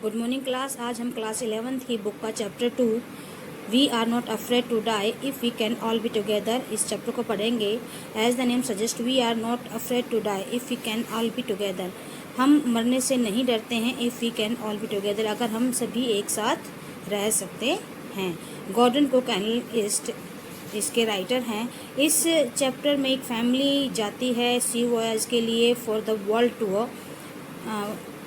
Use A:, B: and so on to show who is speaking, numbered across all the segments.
A: Good morning class. आज हम class 11th की बुक का chapter 2 we are not afraid to die if we can all be together इस chapter को पढ़ेंगे। As the name suggest we are not afraid to die if we can all be together. हम मरने से नहीं डरते हैं if we can all be together, अगर हम सभी एक साथ रह सकते हैं। गॉर्डन कुक एनालिस्ट इसके राइटर हैं। इस चैप्टर में एक फैमिली जाती है सी वॉयज के लिए फॉर द वर्ल्ड टूर,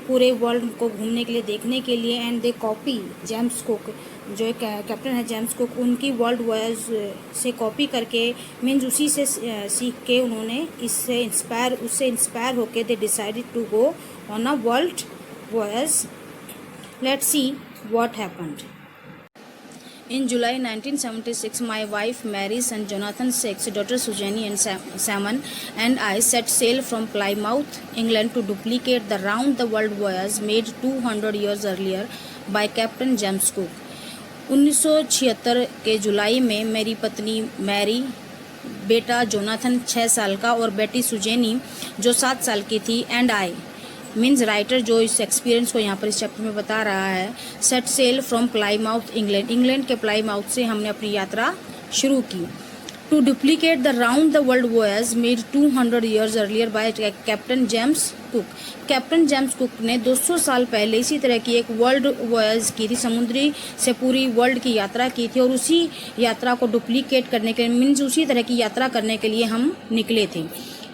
A: पूरे वर्ल्ड को घूमने के लिए, देखने के लिए। And they copy James Cook, जो एक कैप्टन है जेम्स कुक, उनकी वर्ल्ड वॉयज से कॉपी करके मीन्स उसी से सीख के उन्होंने उससे इंस्पायर होके they decided to go on a world voyage. Let's see what happened. In July 1976, my wife Mary, son Jonathan 6, daughter Sujani and Salmon, and I set sail from Plymouth, England to duplicate the round-the-world voyage made 200 years earlier by Captain James Cook. 1976 के जुलाई में मेरी पत्नी Mary, बेटा Jonathan 6 साल का और बेटी सुजेनी जो 7 साल की थी, एंड आई मीन्स राइटर जो इस एक्सपीरियंस को यहाँ पर इस चैप्टर में बता रहा है, set sail from Plymouth England, England के प्लाईमाउथ से हमने अपनी यात्रा शुरू की। To duplicate the round the world voyage made 200 years earlier by captain James Cook. Captain James Cook ने 200 साल पहले इसी तरह की एक वर्ल्ड वॉयज की थी, समुद्री से पूरी वर्ल्ड की यात्रा की थी, और उसी यात्रा को डुप्लीकेट करने के लिए मीन्स उसी तरह की यात्रा करने के लिए हम निकले थे।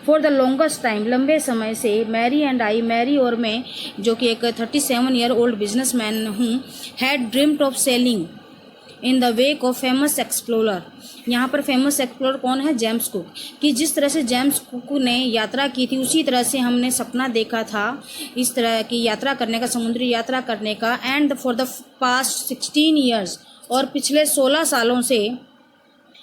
A: फॉर द लॉन्गेस्ट टाइम, लंबे समय से मैरी एंड आई, मैरी और मैं जो कि एक 37 ईयर ओल्ड बिजनेसमैन हूँ, had dreamed of selling in the wake of famous explorer. यहाँ पर फेमस एक्सप्लोरर कौन है? James cook. कि जिस तरह से जेम्स कुक ने यात्रा की थी उसी तरह से हमने सपना देखा था इस तरह की यात्रा करने का, समुद्री यात्रा करने का। And for the past 16 years, और पिछले 16 सालों से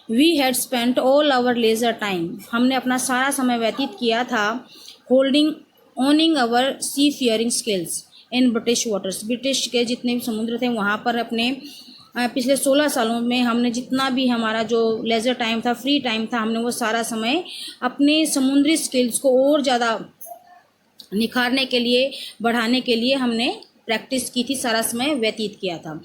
A: we had spent all our leisure time, हमने अपना सारा समय व्यतीत किया था honing our seafaring skills in British waters, British के जितने भी समुद्र थे वहाँ पर अपने पिछले 16 सालों में हमने जितना भी हमारा जो लेजर टाइम था, फ्री टाइम था, हमने वो सारा समय अपने समुद्री स्किल्स को और ज़्यादा निखारने के लिए, बढ़ाने के लिए हमने प्रैक्टिस की थी, सारा समय व्यतीत किया था।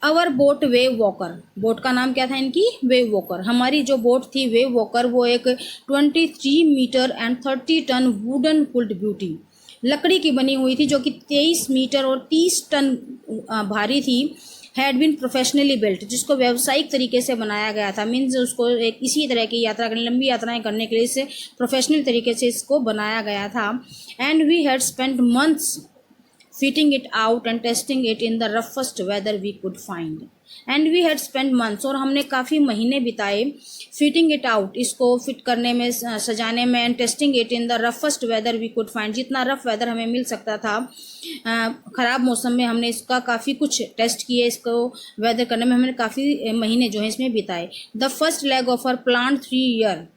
A: Our boat Wave Walker, boat का नाम क्या था इनकी? Wave Walker. हमारी जो बोट थी वेव वॉकर, वो एक 23 metre and 30 ton wooden pulled beauty, लकड़ी की बनी हुई थी, जो कि 23 मीटर और 30 टन भारी थी। हैड बीन प्रोफेशनली बिल्ट, जिसको व्यावसायिक तरीके से बनाया गया था, मीन्स उसको एक इसी तरह की यात्रा करने, लंबी यात्राएं करने के लिए इसे प्रोफेशनल तरीके से इसको बनाया गया था। And we had spent months fitting it out and testing it in the roughest weather we could find. And we had spent months, और हमने काफ़ी महीने बिताए फिटिंग इट आउट, इसको फिट करने में, सजाने में, and testing it in the roughest weather we could find, जितना रफ वेदर हमें मिल सकता था, ख़राब मौसम में हमने इसका काफ़ी कुछ टेस्ट किए, इसको वेदर करने में हमने काफ़ी महीने जो है इसमें बिताए। The first leg of our plan 3 year,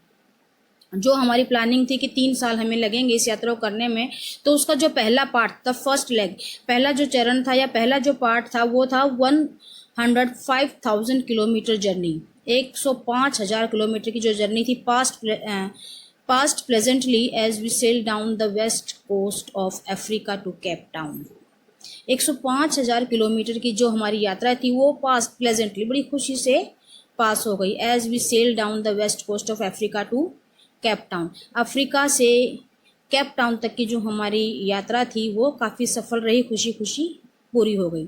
A: जो हमारी प्लानिंग थी कि 3 साल हमें लगेंगे इस यात्रा को करने में, तो उसका जो पहला पार्ट था, फर्स्ट लेग, पहला जो चरण था या पहला जो पार्ट था, वो था 105,000 किलोमीटर जर्नी, 105,000 किलोमीटर की जो जर्नी थी, passed pleasantly as we sail down the west coast of Africa to Cape Town. 105,000 kilometre की जो हमारी यात्रा थी वो पास्ट प्लेजेंटली, बड़ी खुशी से पास हो गई। As we sail down the west coast of Africa to Cape Town, Africa से केप टाउन तक की जो हमारी यात्रा थी वो काफ़ी सफल रही, खुशी खुशी पूरी हो गई।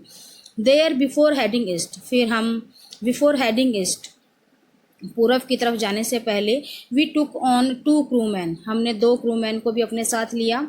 A: देयर बिफोर हेडिंग ईस्ट, फिर हम बिफोर हेडिंग ईस्ट, पूर्व की तरफ जाने से पहले, वी टुक ऑन 2 क्रूमैन, हमने 2 क्रूमैन को भी अपने साथ लिया।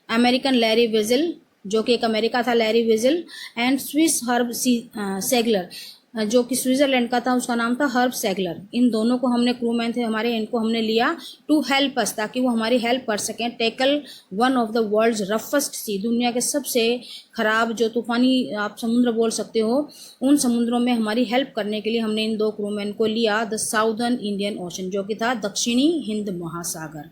A: अमेरिकन लैरी विजल, जो कि एक अमेरिका था, लैरी विजल, एंड स्विस हर्ब सेगलर, जो कि स्विट्ज़रलैंड का था, उसका नाम था हर्ब सेगलर। इन दोनों को हमने, क्रूमैन थे हमारे, इनको हमने लिया टू हेल्प अस, ताकि वो हमारी हेल्प कर सकें, tackle one of the world's roughest sea, दुनिया के सबसे ख़राब जो तूफ़ानी आप समुद्र बोल सकते हो, उन समुद्रों में हमारी हेल्प करने के लिए हमने इन 2 क्रूमैन को लिया। द साउदर्न इंडियन ओशन, जो कि था दक्षिणी हिंद महासागर।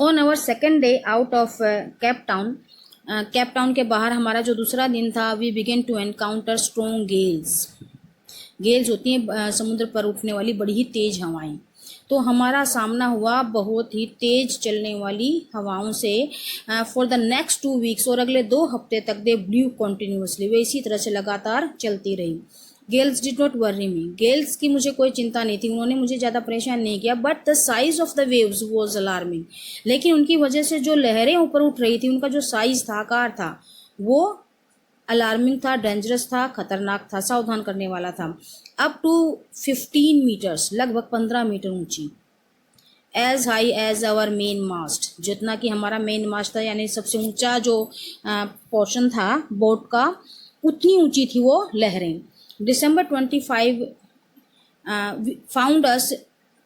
A: On our second day out of Cape Town, Cape Town के बाहर हमारा जो दूसरा दिन था, we began to encounter strong gales, gales होती हैं समुद्र पर उठने वाली बड़ी ही तेज हवाएं। तो हमारा सामना हुआ बहुत ही तेज चलने वाली हवाओं से फॉर द नेक्स्ट 2 वीक्स, और अगले 2 हफ्ते तक दे ब्लू कॉन्टिन्यूसली, वे इसी तरह से लगातार चलती रही। Gales did not worry me, gales की मुझे कोई चिंता नहीं थी, उन्होंने मुझे ज़्यादा परेशान नहीं किया। But the size of the waves was alarming, लेकिन उनकी वजह से जो लहरें ऊपर उठ रही थी, उनका जो साइज था, आकार था, वो अलार्मिंग था, डेंजरस था, खतरनाक था, सावधान करने वाला था। अप टू 15 मीटर्स, लगभग 15 मीटर ऊंची। As high as our main mast, जितना कि हमारा मेन मास्ट था, यानी सबसे ऊंचा जो पोर्शन था बोट का, उतनी ऊंची थी वो लहरें। December 25 found us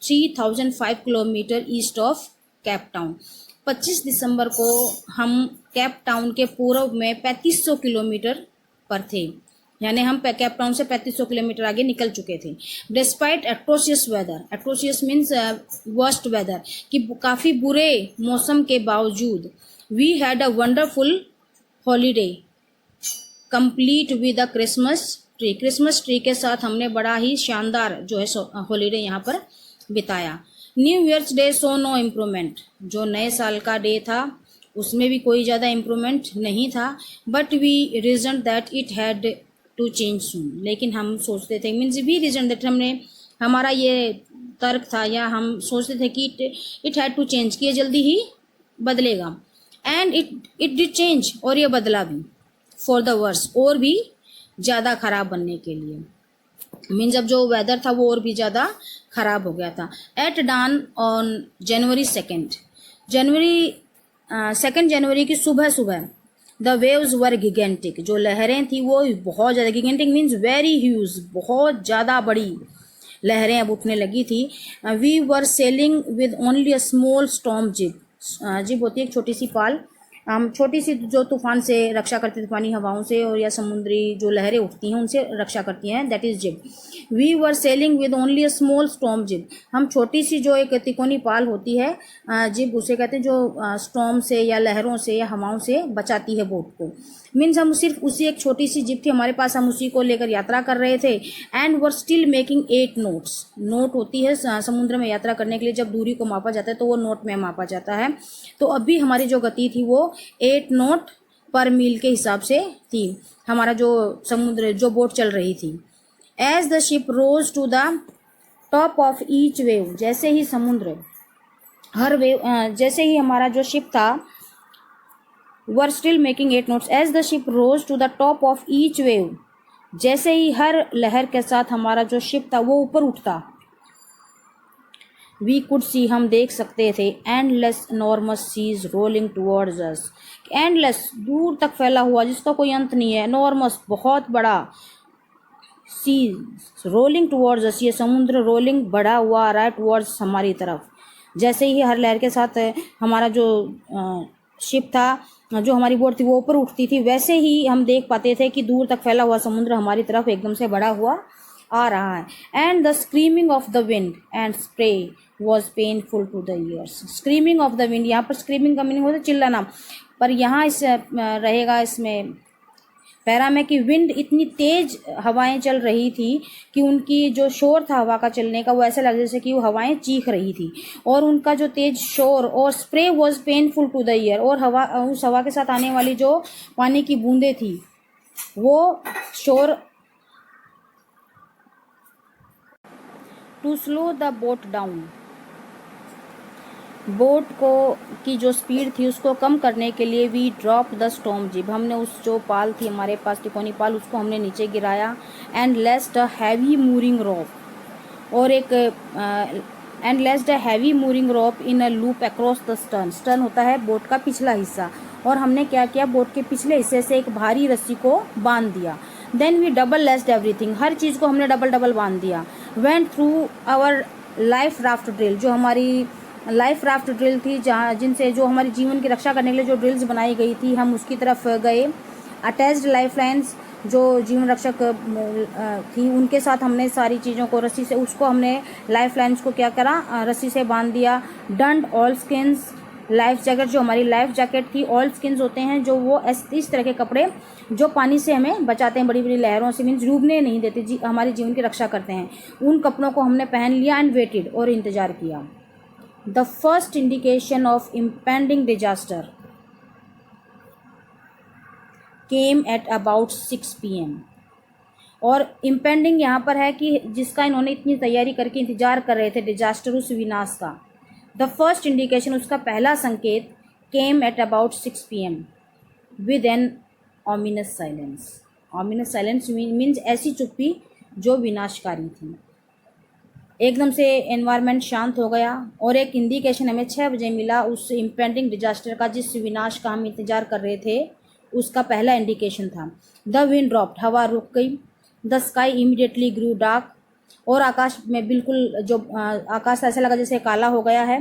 A: 3005 kilometre east of Cape Town. 25 दिसंबर को हम कैप टाउन के पूर्व में 3500 किलोमीटर पर थे, यानी हम कैप टाउन से 3500 किलोमीटर आगे निकल चुके थे। Despite atrocious weather, atrocious means worst weather, कि काफ़ी बुरे मौसम के बावजूद, we had a wonderful holiday complete with a Christmas tree, Christmas tree के साथ हमने बड़ा ही शानदार जो है हॉलीडे यहाँ पर बिताया। New Year's Day so no improvement, जो नए साल का डे था उसमें भी कोई ज़्यादा इम्प्रूवमेंट नहीं था। But we reason that it had to change soon, लेकिन हम सोचते थे, मीन्स वी रीजन दैट, हमने हमारा ये तर्क था या हम सोचते थे कि इट हैड टू चेंज, कि ये जल्दी ही बदलेगा। एंड इट डिड चेंज, और ये बदला भी, फॉर द वर्स, और भी ज़्यादा ख़राब बनने के लिए। मीन्स अब जो वेदर था वो और भी ज़्यादा ख़राब हो गया था। एट डान ऑन जनवरी 2 जनवरी की सुबह सुबह, द वेव्स वर गिगेंटिक, जो लहरें थी वो बहुत ज़्यादा, गिगेंटिक मीन्स वेरी ह्यूज, बहुत ज़्यादा बड़ी लहरें अब उठने लगी थी। We were sailing with only a small storm jib, jib होती है एक छोटी सी पाल, हम छोटी सी जो तूफान से रक्षा करती, तूफानी हवाओं से और या समुद्री जो लहरें उठती हैं उनसे रक्षा करती हैं, that is jib. We were sailing with only a small storm jib, हम छोटी सी जो एक तिकोनी पाल होती है जिब, उसे कहते हैं, जो स्टॉर्म से या लहरों से या हवाओं से बचाती है बोट को। मीन्स हम सिर्फ उसी एक छोटी सी जिप थी हमारे पास, हम उसी को लेकर यात्रा कर रहे थे। And were still making 8 notes, note होती है समुद्र में यात्रा करने के लिए, जब दूरी को मापा जाता है तो वो नोट में मापा जाता है। तो अभी हमारी जो गति थी वो 8 नोट पर मील के हिसाब से थी, हमारा जो समुद्र जो बोट चल रही थी। As the ship rose to the top of each wave, जैसे ही समुद्र हर वेव, जैसे ही हमारा जो शिप था, were still making 8 knots, as the ship rose to the top of each wave, जैसे ही हर लहर के साथ हमारा जो शिप था वो ऊपर उठता, वी कुड सी, हम देख सकते थे, endless enormous seas rolling towards us, endless दूर तक फैला हुआ जिसका कोई अंत नहीं है, नॉर्मस बहुत बड़ा, सीज रोलिंग टुवर्ड्स अस, ये समुद्र रोलिंग बढ़ा हुआ आ रहा है टुवर्ड्स हमारी तरफ। जैसे ही हर लहर के साथ हमारा जो शिप था, जो हमारी बोट थी वो ऊपर उठती थी, वैसे ही हम देख पाते थे कि दूर तक फैला हुआ समुद्र हमारी तरफ एकदम से बढ़ा हुआ आ रहा है। And the screaming of the wind and spray was painful to the ears, screaming of the wind, यहाँ पर स्क्रीमिंग का मीनिंग होता है चिल्लाना, पर यहाँ इस रहेगा इसमें पैरा में कि विंड, इतनी तेज हवाएं चल रही थी कि उनकी जो शोर था हवा का चलने का वो ऐसा लग जैसे कि वो हवाएं चीख रही थी, और उनका जो तेज शोर, और spray was painful to the ear, और हवा, उस हवा के साथ आने वाली जो पानी की बूंदें थी वो शोर, to slow the boat down, boat को की जो स्पीड थी उसको कम करने के लिए, वी ड्रॉप द स्टॉर्म जिब, हमने उस जो पाल थी हमारे पास तिकोनी पाल, उसको हमने नीचे गिराया। And lashed a heavy mooring rope, और एक and lashed a heavy mooring rope in a loop across the stern, stern होता है बोट का पिछला हिस्सा, और हमने क्या किया, बोट के पिछले हिस्से से एक भारी रस्सी को बांध दिया। Then we double lashed everything, हर चीज़ को हमने डबल डबल बांध दिया। Went through our life raft drill, जो हमारी लाइफ राफ्ट ड्रिल थी, जहाँ जिनसे जो हमारी जीवन की रक्षा करने के लिए जो ड्रिल्स बनाई गई थी, हम उसकी तरफ गए। अटैच्ड लाइफ लाइन्स, जो जीवन रक्षक थी उनके साथ हमने सारी चीज़ों को रस्सी से, उसको हमने लाइफ लाइन्स को क्या करा, रस्सी से बांध दिया। डंड ऑल स्किन्स लाइफ जैकेट, जो हमारी लाइफ जैकेट थी, ऑल स्किन्स होते हैं जो वो इस तरह के कपड़े जो पानी से हमें बचाते हैं, बड़ी बड़ी लहरों से, मीन्स डूबने नहीं देते, हमारे जीवन की रक्षा करते हैं। उन कपड़ों को हमने पहन लिया एंड वेटेड, और इंतज़ार किया। The first indication of impending disaster came at about 6 PM। और इम्पेंडिंग यहाँ पर है कि जिसका इन्होंने इतनी तैयारी करके इंतजार कर रहे थे, डिजास्टर, उस विनाश का। द फर्स्ट इंडिकेशन, उसका पहला संकेत, came at about 6 PM with an ominous silence. Ominous silence means ऐसी चुप्पी जो विनाशकारी थी। एकदम से एनवायरनमेंट शांत हो गया और एक इंडिकेशन हमें 6 बजे मिला उस इम्पेंडिंग डिजास्टर का, जिस विनाश का हम इंतजार कर रहे थे, उसका पहला इंडिकेशन था। द विंड ड्रॉप्ड, हवा रुक गई। The sky immediately grew dark, और आकाश में बिल्कुल जो आकाश ऐसा लगा जैसे काला हो गया है।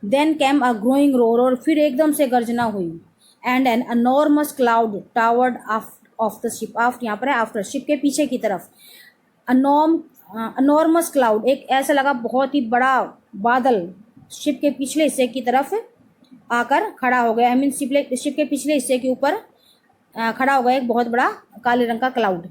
A: Then came a growing roar, और फिर एकदम से गर्जना हुई। And an enormous cloud towered of the ship, aft यहाँ पर है आफ्टर, शिप के पीछे की तरफ। अनॉर्मस क्लाउड, एक ऐसा लगा बहुत ही बड़ा बादल शिप के पिछले हिस्से की तरफ आकर खड़ा हो गया। आई मीन शिप के पिछले हिस्से के ऊपर खड़ा हो गया एक बहुत बड़ा काले रंग का क्लाउड।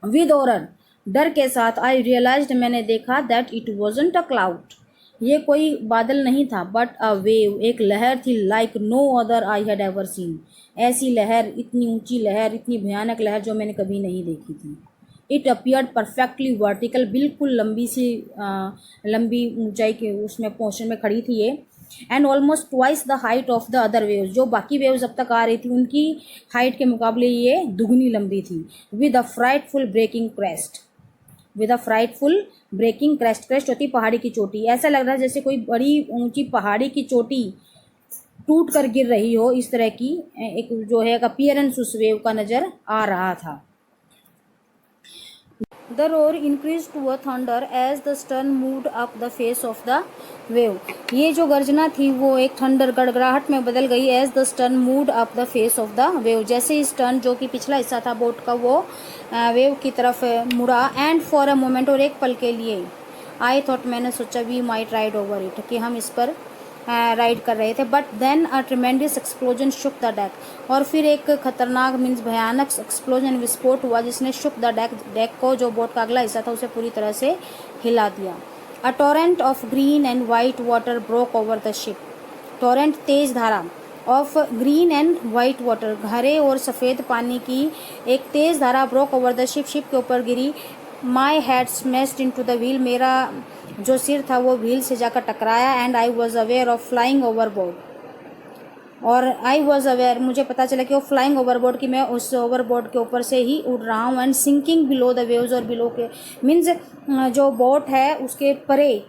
A: विद ऑरर, डर के साथ, आई रियलाइज्ड, मैंने देखा, that it wasn't a cloud, ये कोई बादल नहीं था, बट अ वेव, एक लहर थी, like no other I had ever seen, ऐसी लहर, इतनी ऊंची लहर, इतनी भयानक लहर जो मैंने कभी नहीं देखी थी। इट अपियर्ड परफेक्टली वर्टिकल, बिल्कुल लंबी ऊंचाई के उसमें पोर्शन में खड़ी थी ये। And almost twice the height of the other waves, जो बाकी वेव्स अब तक आ रही थी उनकी हाइट के मुकाबले ये दुगनी लंबी थी। With a frightful breaking crest, with a frightful breaking crest, crest होती पहाड़ी की चोटी, ऐसा लग रहा है जैसे कोई बड़ी ऊंची पहाड़ी की चोटी टूट कर गिर रही हो, इस तरह की एक जो है एक अपीयरेंस उस वेव का नज़र आ रहा था। The roar increased to a thunder as the stern moved up the face of the wave. ये जो गर्जना थी वो एक थंडर, गड़गड़ाहट में बदल गई। as the stern moved up the face of the wave, जैसे ही स्टर्न जो कि पिछला हिस्सा था बोट का वो वेव की तरफ मुड़ा। एंड फॉर अ मोमेंट, और एक पल के लिए, आई थॉट, मैंने सोचा, we might ride over it, कि हम इस पर राइड कर रहे थे। But then a tremendous explosion shook the deck, और फिर एक खतरनाक मीन्स भयानक एक्सप्लोजन, विस्फोट हुआ जिसने शुक द डेक को, जो बोट का अगला हिस्सा था, उसे पूरी तरह से हिला दिया। A torrent of green and white water broke over the ship, torrent तेज धारा, of green and white water, हरे और सफ़ेद पानी की एक तेज़ धारा broke over the ship, ship के ऊपर गिरी। My head smashed into the wheel, मेरा जो सिर था वो व्हील से जाकर टकराया। And I was aware of flying overboard, और आई वॉज अवेयर, मुझे पता चला कि वो फ्लाइंग ओवरबोर्ड, कि मैं उस ओवरबोर्ड के ऊपर से ही उड़ रहा हूँ। And sinking below the waves, और बिलो के मीन्स जो बोट है उसके परे,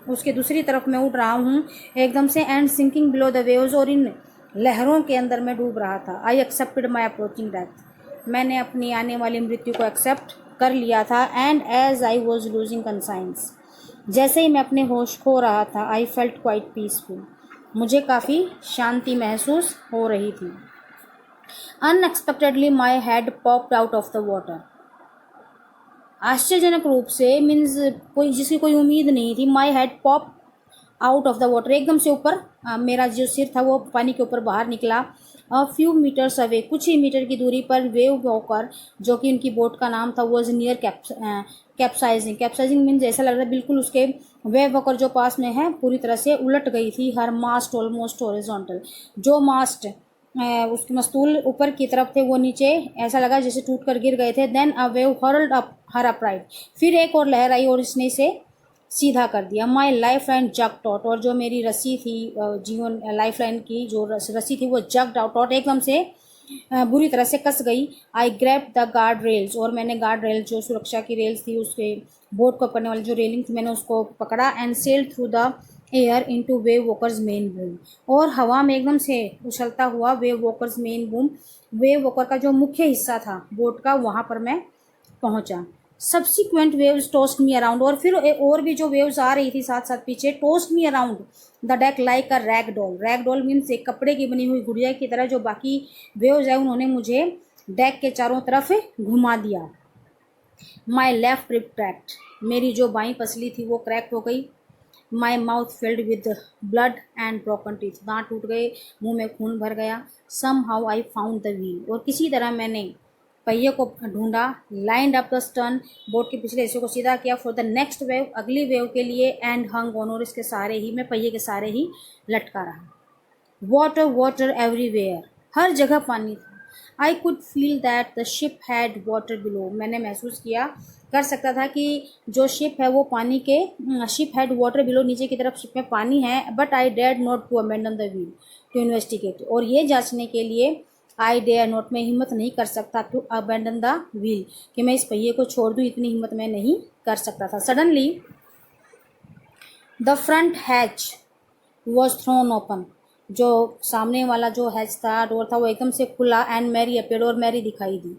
A: उसके दूसरी तरफ मैं उड़ रहा हूँ एकदम से। And sinking below the waves, और इन लहरों के अंदर मैं डूब रहा था। I accepted my approaching death, मैंने अपनी आने वाली मृत्यु को एक्सेप्ट कर लिया था। And as I was losing consciousness, जैसे ही मैं अपने होश खो रहा था, आई फेल्ट क्वाइट पीसफुल, मुझे काफ़ी शांति महसूस हो रही थी। Unexpectedly my head popped out of the water, आश्चर्यजनक रूप से, मीन्स कोई जिसकी कोई उम्मीद नहीं थी। My head pop out of the water, एकदम से ऊपर मेरा जो सिर था वो पानी के ऊपर बाहर निकला। अ फ्यू मीटर्स अवे, कुछ ही मीटर की दूरी पर, वेव वॉकर, जो कि उनकी बोट का नाम था, was near capsizing, capsizing means ऐसा लग रहा है बिल्कुल उसके वेव वॉकर जो पास में है पूरी तरह से उलट गई थी। हर मास्ट ऑलमोस्ट हॉरिजॉन्टल, जो मास्ट उसके मस्तूल ऊपर की तरफ थे वो नीचे ऐसा लगा जैसे टूट कर गिर गए थे। Then a wave hurled up her upright, फिर एक और लहर आई और इसने इसे सीधा कर दिया। My life line jug taught, और जो मेरी रस्सी थी जीवन लाइफ लाइन की जो रस्सी थी वो जग टॉट, एकदम से बुरी तरह से कस गई। आई ग्रैब द गार्ड रेल्स, और मैंने गार्ड रेल जो सुरक्षा की रेल्स थी उसके बोट को पकड़ने वाली जो रेलिंग थी मैंने उसको पकड़ा। And sailed through the air into wave walkers main boom, और हवा में एकदम से उछलता हुआ wave walkers main boom, wave walker का जो मुख्य हिस्सा था बोट का, वहाँ पर मैं पहुँचा। Subsequent waves toast me around, और फिर और भी जो वेव्स आ रही थी साथ साथ पीछे, toast me around the deck like a rag doll, rag doll means एक कपड़े की बनी हुई गुड़िया की तरह जो बाकी वेव्स है उन्होंने मुझे डेक के चारों तरफ घुमा दिया। माई लेफ्ट रिब क्रैक्ड, मेरी जो बाई पसली थी वो क्रैक हो गई। My mouth filled with blood and broken teeth, दांत टूट गए, मुंह में खून भर गया। Somehow I found the wheel, और किसी तरह मैंने पहिए को ढूंढा। Lined up the stern, boat के पिछले हिस्से को सीधा किया। फॉर द नेक्स्ट वेव, अगली वेव के लिए। एंड हंग ऑन, और इसके सहारे ही, मैं पहिए के सहारे ही लटका रहा। वाटर वाटर एवरीवेयर, हर जगह पानी था। I could feel that the ship had water below, मैंने महसूस किया, कर सकता था कि जो शिप है वो पानी के, शिप हैड वाटर बिलो, नीचे की तरफ शिप में पानी है। But I dare not to abandon the wheel to investigate, और ये जांचने के लिए आई डेयर नॉट, मैं हिम्मत नहीं कर सकता, टू अबैंडन द व्हील, कि मैं इस पहिए को छोड़ दूँ, इतनी हिम्मत मैं नहीं कर सकता था। Suddenly the front hatch was throne open, जो सामने वाला जो हैच था, डोर था, वो एकदम से खुला। एंड मैरी अपीयर्ड, और मैरी दिखाई दी।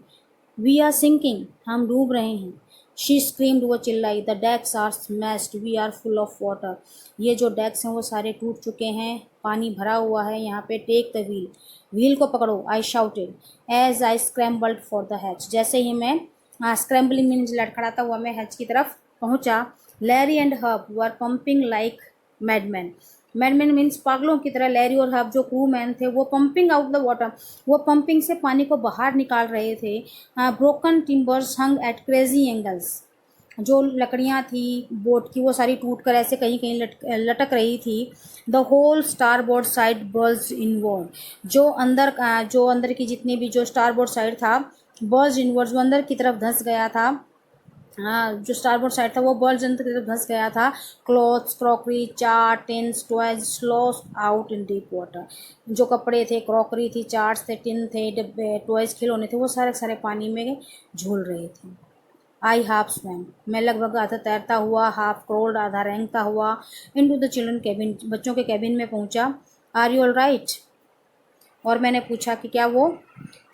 A: वी आर सिंकिंग, हम डूब रहे हैं। शी स्क्रीम्ड, वो चिल्लाई। The decks are smashed, we are full of water, ये जो डेक्स हैं वो सारे टूट चुके हैं, पानी भरा हुआ है यहाँ पे। टेक द व्हील, व्हील को पकड़ो, I shouted as I scrambled for the hatch, जैसे ही मैं स्क्रैम्बलिंग मीन्स लड़खड़ाता हुआ मैं हैच की तरफ पहुंचा। Larry and Hub were pumping like madman, madman means पागलों की तरह। लैरी और हब जो क्रू मैन थे वो पंपिंग आउट द वाटर, वो पंपिंग से पानी को बाहर निकाल रहे थे। ब्रोकन टिम्बर्स हंग एट क्रेजी एंगल्स, जो लकड़ियाँ थी बोट की वो सारी टूट कर ऐसे कहीं कहीं लटक रही थी। The whole starboard side bulged inward, जो अंदर की जितनी भी जो स्टारबोर्ड साइड था, बर्ज इनवर्ड, वो अंदर की तरफ धंस गया था। हाँ, जो स्टारबोर्ड साइड था वो बर्ज अंदर की तरफ धंस गया था। Clothes, crockery, char, tins, toys sloshed out in deep water, जो कपड़े थे, क्रॉकरी थी, चार्ट्स थे, टिन थे, डब्बे, टॉयज, खिलौने थे, वो सारे सारे पानी में झूल रहे थे। आई हाफ स्वैम, मैं लगभग आधा तैरता हुआ, हाफ क्रोल्ड, आधा रेंगता हुआ, इनटू द चिल्ड्रन कैबिन, बच्चों के कैबिन में पहुंचा। आर यू ऑल राइट, और मैंने पूछा कि क्या वो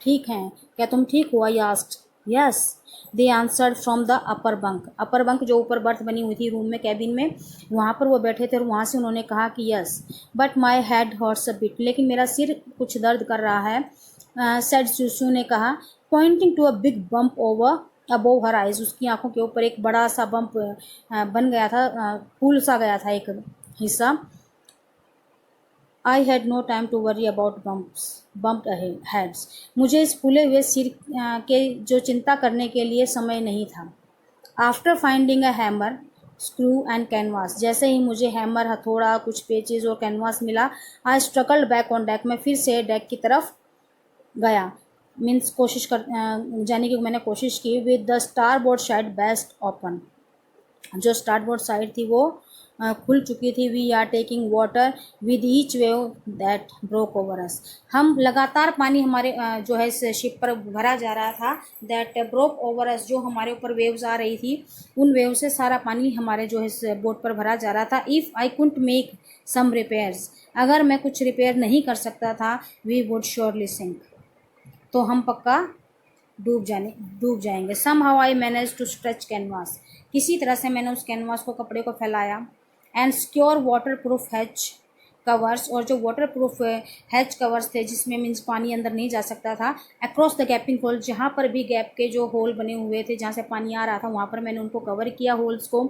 A: ठीक हैं, क्या तुम ठीक हो? I asked. Yes, they answered from the upper bunk, upper bunk जो ऊपर बर्थ बनी हुई थी रूम में, कैबिन में, वहाँ पर वो बैठे थे, और वहाँ से उन्होंने कहा कि yes. But my head hurts a bit, लेकिन मेरा सिर कुछ दर्द कर रहा है। सेड सुसु ने कहा, pointing to a big bump over above her eyes, उसकी आंखों के ऊपर एक बड़ा सा बम्प बन गया था, फूल सा गया था एक हिस्सा। I had no time to worry about bumped heads, मुझे इस फूले हुए सिर के जो चिंता करने के लिए समय नहीं था। After finding a hammer, screw and canvas, जैसे ही मुझे हैमर, हथौड़ा, कुछ पेचेज और कैनवास मिला, आई स्ट्रगल्ड बैक ऑन डेक, मैं फिर से डेक की तरफ गया। मीन्स जाने की मैंने कोशिश की। With the starboard side burst open, जो स्टार बोर्ड साइड थी वो खुल चुकी थी। We are taking water with each wave that broke over us, हम लगातार पानी हमारे जो है इस शिप पर भरा जा रहा था। दैट ब्रोक ओवर अस, जो हमारे ऊपर वेव्स आ रही थी, उन वेव से सारा पानी हमारे जो है इस बोट पर भरा जा रहा था। If I couldn't make some repairs, अगर मैं कुछ रिपेयर नहीं कर सकता था, वी वुड श्योरली सिंक, तो हम पक्का डूब जाएंगे। Somehow I manage to stretch canvas, किसी तरह से मैंने उस कैनवास को, कपड़े को फैलाया। And secure water proof hatch covers, और जो वाटर प्रूफ हैच कवर्स थे जिसमें मीन्स पानी अंदर नहीं जा सकता था। अक्रॉस द गैपिंग होल, जहाँ पर भी गैप के जो होल बने हुए थे जहाँ से पानी आ रहा था, वहाँ पर मैंने उनको कवर किया, होल्स को,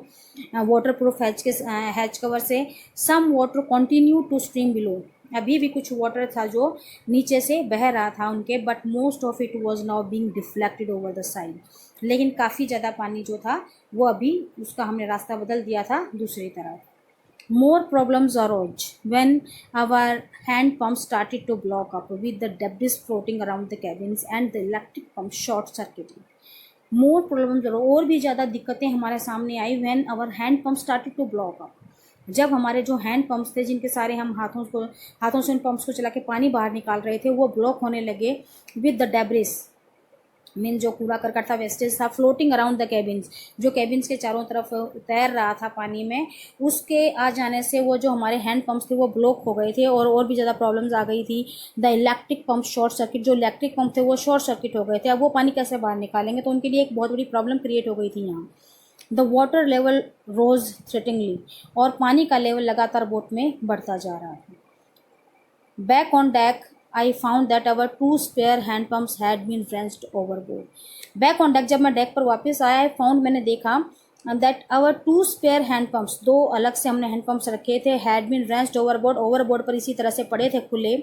A: वाटर प्रूफ हैच कवर से। Some water continue to stream below, अभी भी कुछ वाटर था जो नीचे से बह रहा था उनके, but most of it was now being deflected over the side, लेकिन काफ़ी ज़्यादा पानी जो था वो अभी उसका हमने रास्ता बदल दिया था दूसरी तरफ। More problems arose when our hand pump started to block up with the debris floating around the cabins and the electric pump short circuiting. More problems, और भी ज़्यादा दिक्कतें हमारे सामने आई। When our hand pump started to block up, जब हमारे जो हैंड पंप्स थे जिनके सारे हम हाथों से उन पंप्स को चला के पानी बाहर निकाल रहे थे, वो ब्लॉक होने लगे। विद द डेब्रिस मीन जो कूड़ा करकट था, वेस्टेज था, फ्लोटिंग अराउंड द कैबिन्स, जो कैबिन्स के चारों तरफ तैर रहा था पानी में, उसके आ जाने से वो जो हमारे हैंड पंप्स थे वो ब्लॉक हो गए थे, और भी ज़्यादा प्रॉब्लम्स आ गई थी। The electric pump short circuit, जो इलेक्ट्रिक पंप थे वो शॉर्ट सर्किट हो गए थे। अब वो पानी कैसे बाहर निकालेंगे, तो उनके लिए एक बहुत बड़ी प्रॉब्लम क्रिएट हो गई थी यहाँ। The water level rose threateningly, और पानी का लेवल लगातार बोट में बढ़ता जा रहा है। Back on deck I found that our 2 spare hand pumps had been wrenched overboard. Back on deck, जब मैं डेक पर वापस आया, आई फाउंड, मैंने देखा that our two spare hand pumps, दो अलग से हमने हैंड पंप्स रखे थे, had been wrenched overboard, overboard पर इसी तरह से पड़े थे खुले,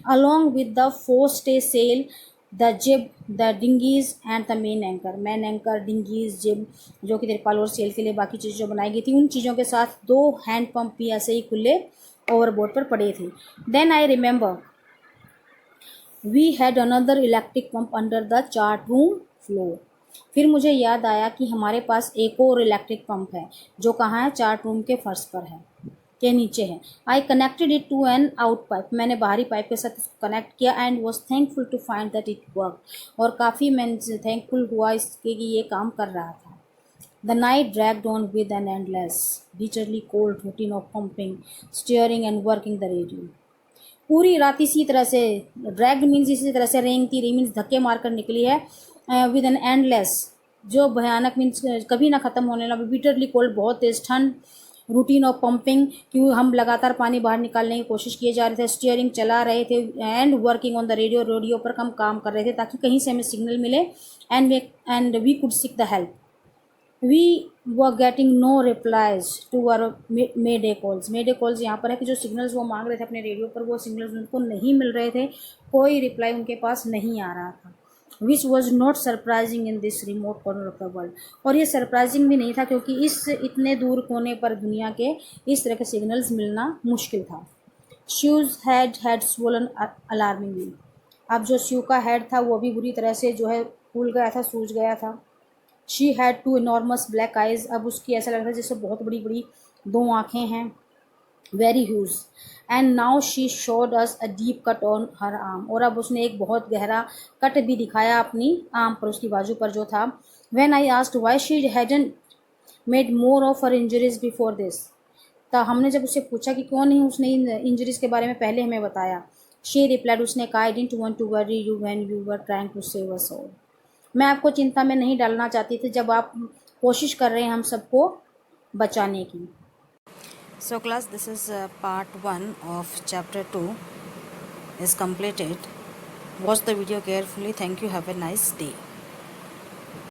A: along with the fore stay sail, the jib, the dinghies and the main anchor, main anchor, dinghies, jib जो कि तिरपाल और सेल के लिए बाकी चीज़ें जो बनाई गई थी, उन चीज़ों के साथ दो हैंड पंप भी ऐसे ही खुले ओवरबोर्ड पर पड़े थे। Then I remember we had another electric pump under the chart room floor, फिर मुझे याद आया कि हमारे पास एक और इलेक्ट्रिक पंप है जो कहाँ है, चार्ट रूम के फर्श पर है, के नीचे है। I connected it to an out pipe, मैंने बाहरी पाइप के साथ इसको कनेक्ट किया, and was thankful to find that it work, और काफ़ी मैं थैंकफुल हुआ इसके कि ये काम कर रहा था। The night dragged on with an endless bitterly cold routine of pumping, steering and working the radio, पूरी रात इसी तरह से, ड्रैग मीन्स इसी तरह से, रेंगती रही मीन्स धक्के मारकर निकली है, विद एन एंडलेस जो भयानक मीन्स कभी ना ख़त्म होने वाला, बिटरली कोल्ड बहुत तेज ठंड, रूटीन ऑफ पंपिंग क्यों हम लगातार पानी बाहर निकालने की कोशिश किए जा रहे थे, स्टीयरिंग चला रहे थे, and working on the radio, radio पर हम काम कर रहे थे ताकि कहीं से हमें सिग्नल मिले, and we could seek the help, we were getting no replies to our mayday calls, mayday calls यहाँ पर है कि जो सिग्नल्स वो मांग रहे थे अपने रेडियो पर, वो सिग्नल्स उनको नहीं मिल रहे थे, कोई रिप्लाई उनके पास नहीं आ रहा था, which was not surprising in this remote corner of the world, और ये सरप्राइजिंग भी नहीं था क्योंकि इस इतने दूर कोने पर दुनिया के इस तरह के सिग्नल्स मिलना मुश्किल था। शूज हैड स्वोलन अलार्मिंगली, अब जो शू का हेड था वो भी बुरी तरह से जो है फूल गया था, सूज गया था। She had two enormous black eyes, अब उसकी ऐसा लग रहा था जैसे बहुत बड़ी बड़ी दो आँखें हैं, very huge, and now she showed us a deep cut on her arm, और अब उसने एक बहुत गहरा कट भी दिखाया अपनी आर्म पर, उसकी बाजू पर जो था। When I asked why she hadn't made more of her injuries before this, तो हमने जब उससे पूछा कि क्यों नहीं उसने इन इंजरीज के बारे में पहले हमें बताया, शी रिप्लाइड, उसने कहा, I didn't want to worry you when you were trying to save us all, मैं आपको चिंता में नहीं डालना चाहती थी जब आप कोशिश कर रहे हैं हम सबको बचाने की। So class, this is part 1 of chapter 2 is completed. Watch the video carefully. Thank you. Have a nice day.